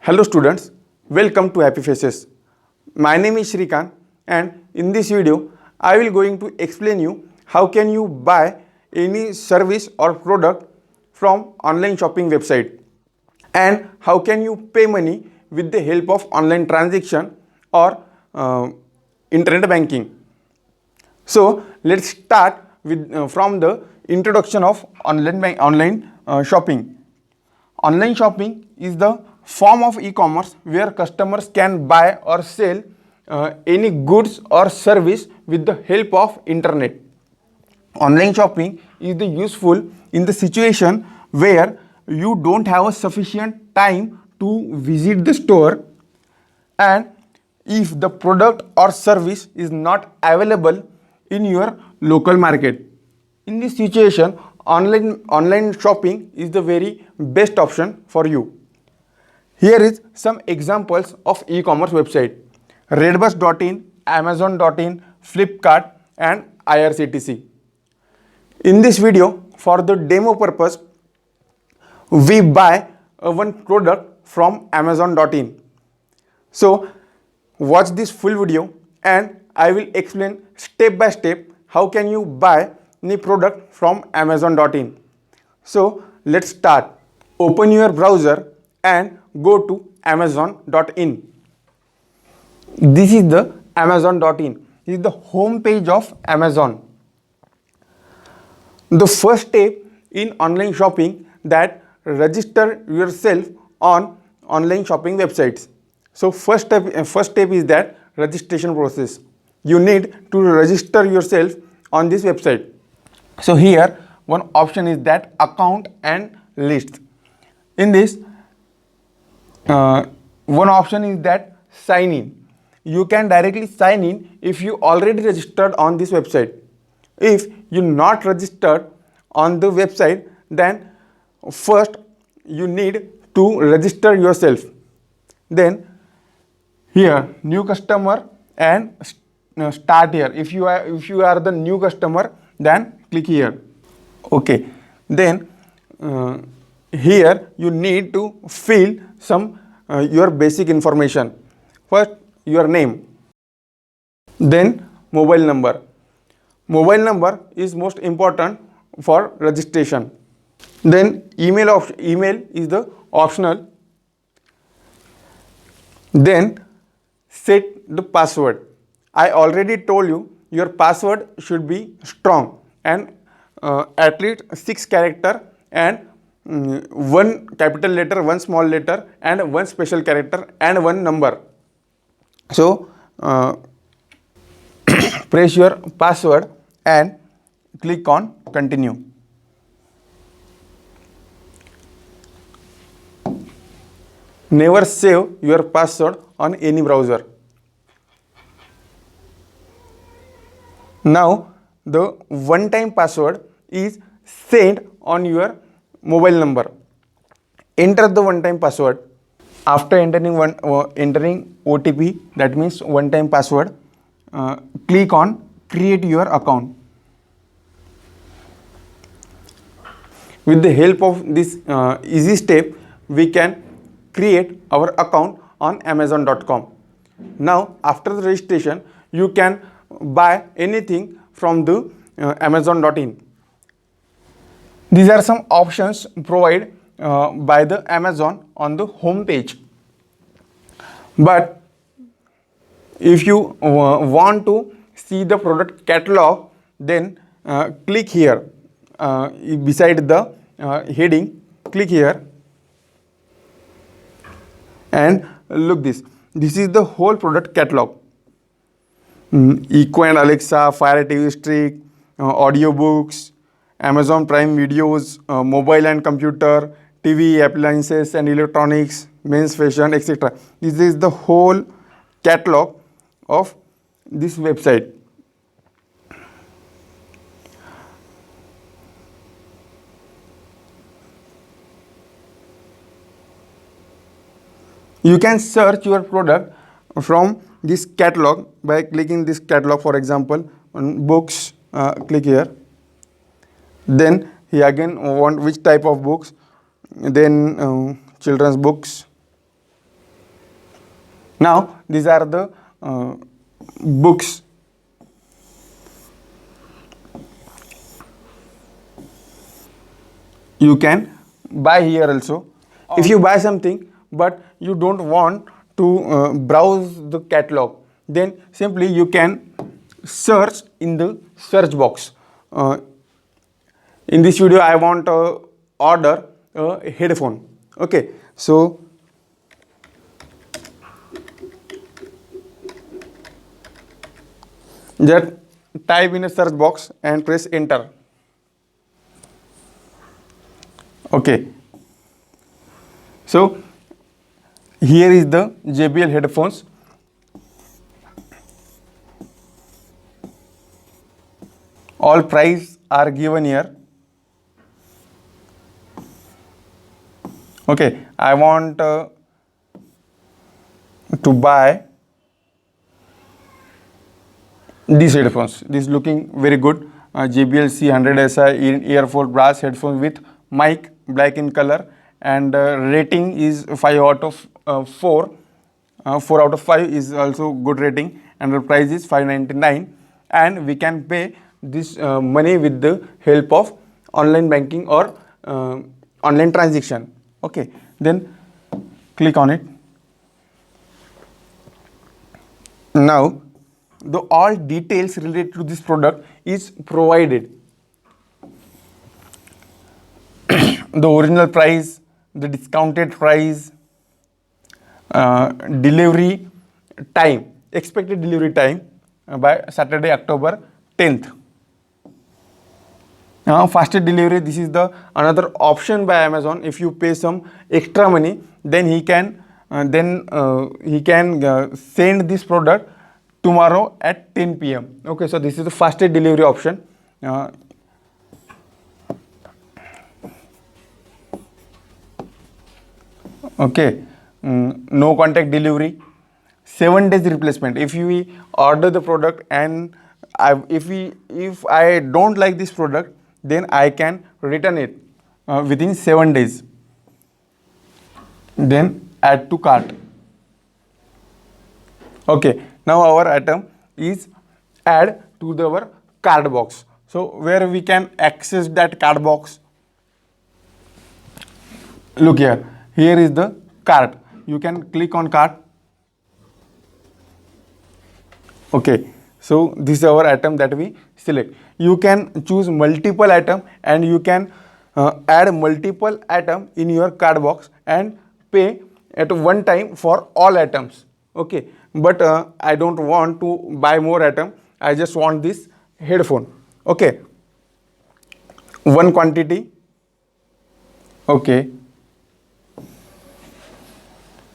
Hello students, welcome to Happy Faces. My name is Shrikant and in this video I will going to explain you how can you buy any service or product from online shopping website and how can you pay money with the help of online transaction or internet banking. So let's start with from the introduction of online shopping. Online shopping is the form of e-commerce where customers can buy or sell any goods or service with the help of internet. Online shopping is the useful in the situation where you don't have a sufficient time to visit the store, and if the product or service is not available in your local market. In this situation, online shopping is the very best option for you. Here is some examples of e-commerce website: redbus.in, amazon.in, Flipkart and IRCTC. In this video, for the demo purpose, we buy one product from amazon.in. So watch this full video and I will explain step by step how can you buy any product from amazon.in. So let's start. Open your browser and go to amazon.in. This is the amazon.in. This is the home page of Amazon. The first step in online shopping that register yourself on online shopping websites. So first step is that registration process. You need to register yourself on this website. So here one option is that account and list. In this one option is that sign in. You can directly sign in if you already registered on this website. If you not registered on the website, then first you need to register yourself. Then here new customer and start here. If you are the new customer, then click here. Okay. Then here you need to fill some your basic information. First your name, then mobile number. Mobile number is most important for registration. Then email is the optional. Then set the password. I already told you your password should be strong and at least 6 character and one capital letter, one small letter and one special character and one number. So press your password and click on continue. Never save your password on any browser. Now the one-time password is sent on your mobile number. Enter the one-time password. After entering OTP, that means one-time password, click on create your account. With the help of this easy step, we can create our account on amazon.com. Now after the registration, you can buy anything from the amazon.in. These are some options provided by the Amazon on the home page. But if you want to see the product catalog, then click here beside the heading. Click here and look this. This is the whole product catalog. Echo and Alexa, Fire TV Stick, audiobooks, Amazon Prime videos, mobile and computer, TV, appliances and electronics, men's fashion, etc. This is the whole catalog of this website. You can search your product from this catalog by clicking this catalog. For example, on books, click here. Then here again want which type of books, then children's books, Now these are the books. You can buy here also. If you buy something but you don't want to browse the catalog, then simply you can search in the search box. In this video I want to order a headphone. Okay, so just type in a search box and press enter. Okay, so here is the JBL headphones. All price are given here. Okay, I want to buy these headphones. This is looking very good. JBL C100SI in earphone brass headphones with mic, black in color, and rating is 5 out of 4. 4 out of 5 is also good rating, and the price is $599, and we can pay this money with the help of online banking or online transaction. Okay, then click on it. Now the all details related to this product is provided. The original price, the discounted price, delivery time, expected delivery time by Saturday, October 10th. Fastest delivery, this is the another option by Amazon. If you pay some extra money, then he can send this product tomorrow at 10 p.m. Okay, so this is the fastest delivery option. Okay, no contact delivery, 7 days replacement. If you order the product and if I don't like this product, then I can return it within 7 days. Then add to cart. Okay, now our item is add to our card box. So where we can access that card box? Look here. Here is the cart. You can click on cart. Okay, so this is our item that we select. You can choose multiple item and you can add multiple item in your card box and pay at one time for all items. Okay, but I don't want to buy more item. I just want this headphone. Okay, one quantity. Okay,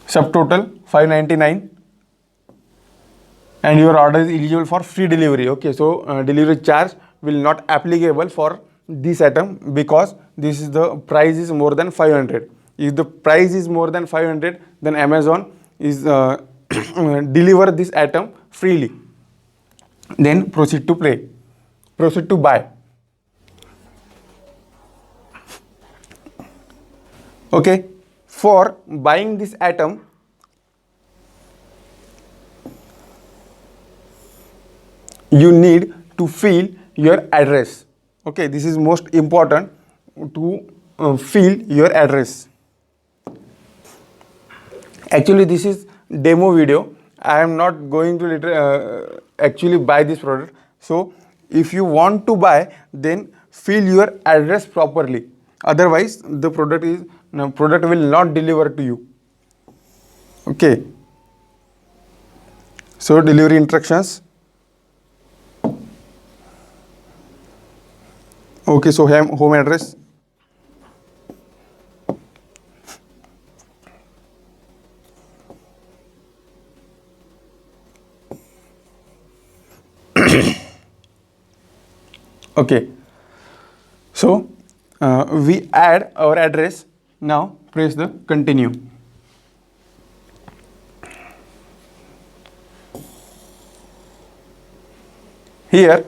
subtotal $599, and your order is eligible for free delivery. Okay, so delivery charge will not applicable for this item because this is the price is more than 500. If the price is more than 500, then Amazon is deliver this item freely. Then proceed to pay, proceed to buy. Okay, for buying this item, you need to fill your address. Okay, this is most important to fill your address. Actually, this is demo video. I am not going to actually buy this product. So if you want to buy, then fill your address properly. Otherwise, the product will not deliver to you. Okay. So delivery instructions. Okay, so home address. Okay, so we add our address. Now press the continue. Here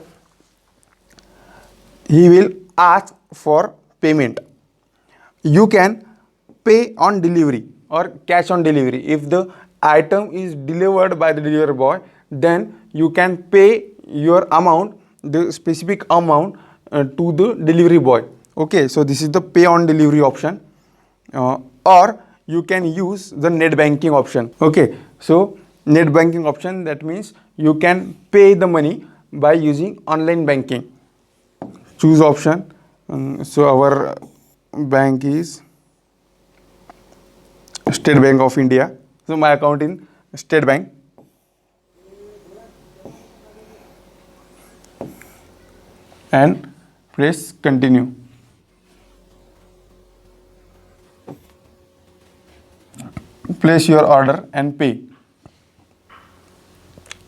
he will ask for payment. You can pay on delivery or cash on delivery. If the item is delivered by the delivery boy, then you can pay your amount, the specific amount to the delivery boy. Okay, so this is the pay on delivery option, or you can use the net banking option. Okay, so net banking option, that means you can pay the money by using online banking. Choose option. So our bank is State Bank of India. So my account in State Bank. And press continue. Place your order and pay.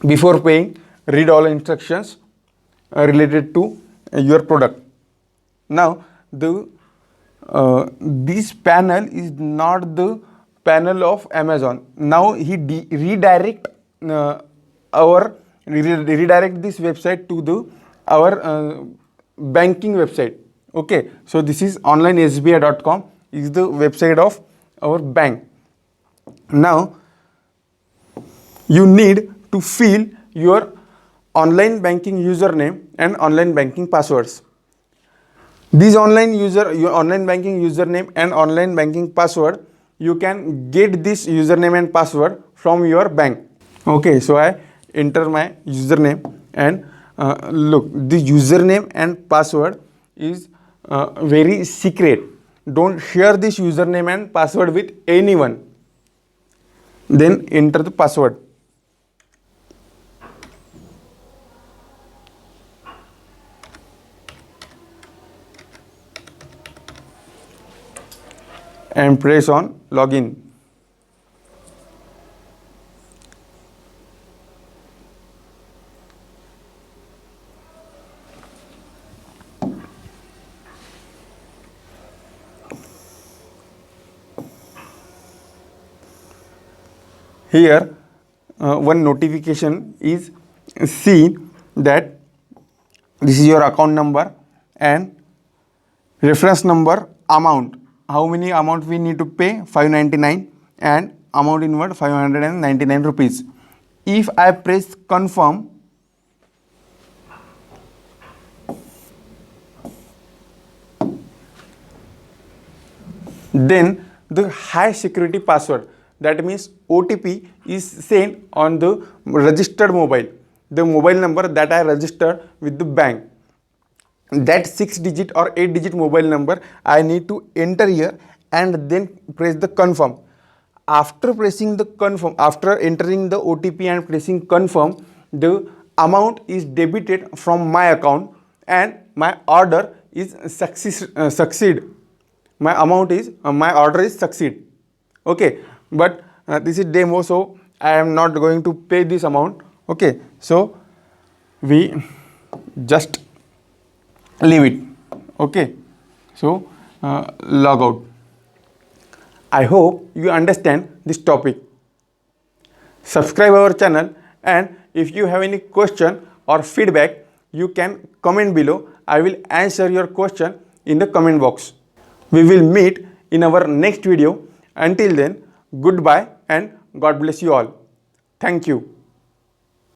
Before paying, read all instructions related to your product. Now, this panel is not the panel of Amazon. Now he redirect this website to our banking website. Okay, so this is onlinesbi.com is the website of our bank. Now you need to fill your online banking username and online banking passwords. Your online banking username and online banking password, you can get this username and password from your bank. Okay, so I enter my username and look, the username and password is very secret. Don't share this username and password with anyone. Then enter the password. And press on login. Here one notification is seen that this is your account number and reference number, amount. How many amount we need to pay? 599, and amount inward 599 rupees. If I press confirm, then the high security password, that means OTP, is sent on the registered mobile, the mobile number that I registered with the bank. That 6-digit or 8-digit mobile number I need to enter here and then press the confirm. After pressing the confirm, after entering the OTP and pressing confirm, the amount is debited from my account and my order is succeed. My order is succeed. Okay, but this is demo, so I am not going to pay this amount. Okay, so we just leave it. Okay, so log out. I hope you understand this topic. Subscribe our channel, and if you have any question or feedback, you can comment below. I will answer your question in the comment box. We will meet in our next video. Until then, goodbye and God bless you all. Thank you.